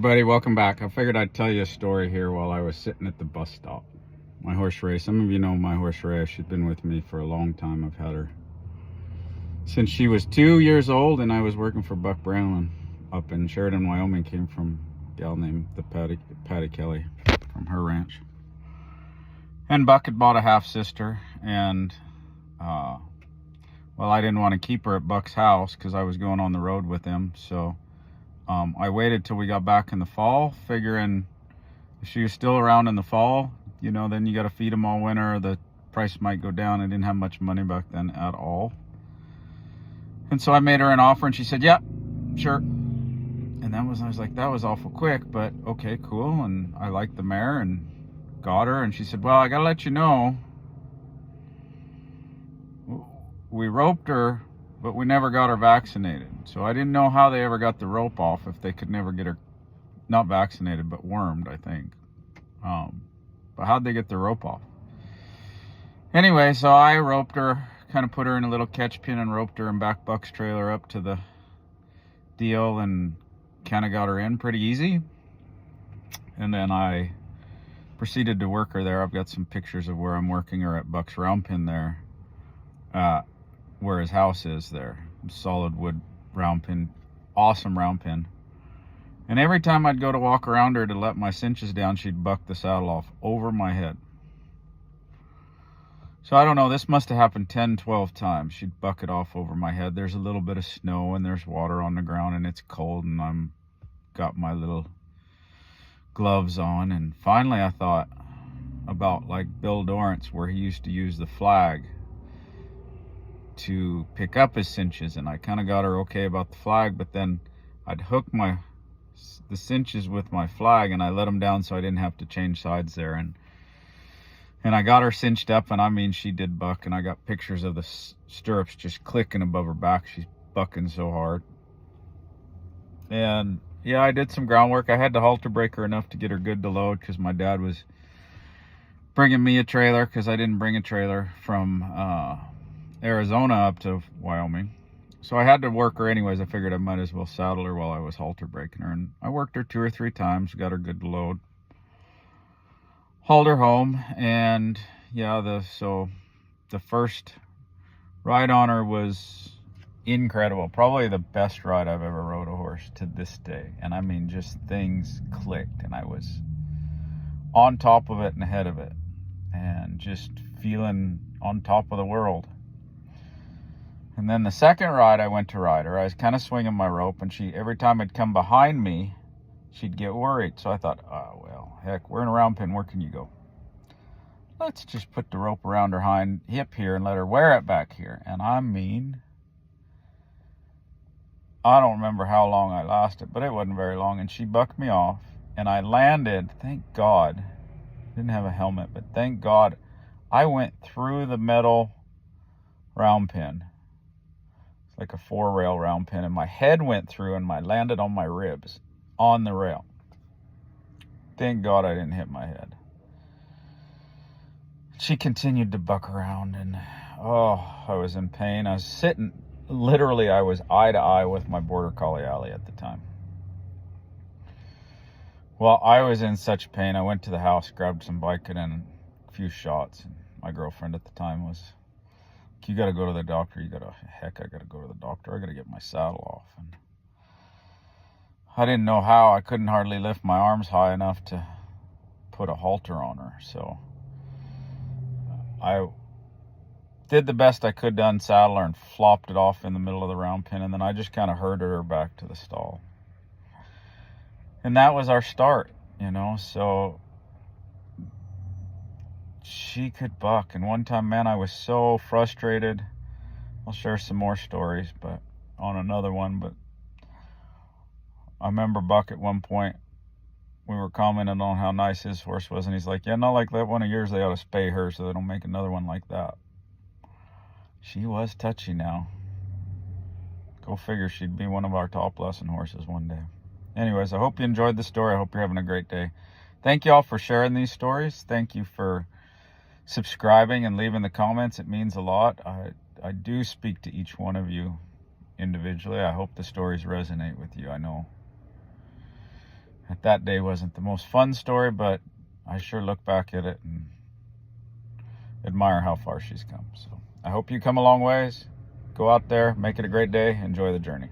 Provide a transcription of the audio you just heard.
Buddy, welcome back. I figured I'd tell you a story here while I was sitting at the bus stop. My horse Ray. Some of you know my horse Ray. She's been with me for a long time. I've had her since she was 2 years old, and I was working for Buck Brown up in Sheridan, Wyoming. Came from a gal named Patty Kelly from her ranch. And Buck had bought a half sister, and well, I didn't want to keep her at Buck's house because I was going on the road with him, so I waited till we got back in the fall, figuring if she was still around in the fall, you know, then you got to feed them all winter. The price might go down. I didn't have much money back then at all. And so I made her an offer, and she said, yeah, sure. And I was like, that was awful quick, but okay, cool. And I liked the mare and got her. And she said, well, I got to let you know, we roped her, but we never got her vaccinated. So I didn't know how they ever got the rope off if they could never get her, not vaccinated, but wormed, I think. But how'd they get the rope off? Anyway, so I roped her, kind of put her in a little catch pin and roped her and back Buck's trailer up to the deal and kind of got her in pretty easy. And then I proceeded to work her there. I've got some pictures of where I'm working her at Buck's round pin there, where his house is there. Solid wood round pin, awesome round pin. And every time I'd go to walk around her to let my cinches down, she'd buck the saddle off over my head. So I don't know, this must have happened 10, 12 times. She'd buck it off over my head. There's a little bit of snow and there's water on the ground and it's cold and I'm got my little gloves on. And finally I thought about like Bill Dorrance, where he used to use the flag to pick up his cinches, and I kind of got her okay about the flag, but then I'd hook the cinches with my flag and I let them down so I didn't have to change sides there, and I got her cinched up, and I mean, she did buck, and I got pictures of the stirrups just clicking above her back. She's bucking so hard. And yeah, I did some groundwork. I had to halter break her enough to get her good to load because my dad was bringing me a trailer, because I didn't bring a trailer from Arizona up to Wyoming. So I had to work her anyways. I figured I might as well saddle her while I was halter breaking her. And I worked her 2 or 3 times, got her good to load. Hauled her home, and yeah, so the first ride on her was incredible. Probably the best ride I've ever rode a horse to this day. And I mean, just things clicked, and I was on top of it and ahead of it, and just feeling on top of the world. And then the second ride I went to ride her, I was kind of swinging my rope, and she, every time I'd come behind me, she'd get worried. So I thought, oh, well, heck, we're in a round pin. Where can you go? Let's just put the rope around her hind hip here and let her wear it back here. And I mean, I don't remember how long I lasted, but it wasn't very long. And she bucked me off, and I landed, thank God. Didn't have a helmet, but thank God I went through the metal round pin. Like a 4-rail round pin, and my head went through and I landed on my ribs on the rail. Thank God I didn't hit my head. She continued to buck around, and oh, I was in pain. I was sitting, literally I was eye to eye with my border collie Allie at the time. Well, I was in such pain. I went to the house, grabbed some Vicodin and a few shots, and my girlfriend at the time was, you got to go to the doctor. I got to go to the doctor. I got to get my saddle off. And I didn't know how. I couldn't hardly lift my arms high enough to put a halter on her. So I did the best I could to unsaddle her and flopped it off in the middle of the round pin. And then I just kind of herded her back to the stall. And that was our start, you know. So she could buck. And one time, man, I was so frustrated. I'll share some more stories, but on another one. But I remember Buck at one point, we were commenting on how nice his horse was, and he's like, yeah, not like that one of yours. They ought to spay her so they don't make another one like that. She was touchy now. Go figure, she'd be one of our top lesson horses one day. Anyways, I hope you enjoyed the story. I hope you're having a great day. Thank you all for sharing these stories. Thank you for subscribing and leaving the comments. It means a lot. I do speak to each one of you individually. I hope the stories resonate with you. I know that day wasn't the most fun story, but I sure look back at it and admire how far she's come. So I hope you come a long ways. Go out there, make it a great day, enjoy the journey.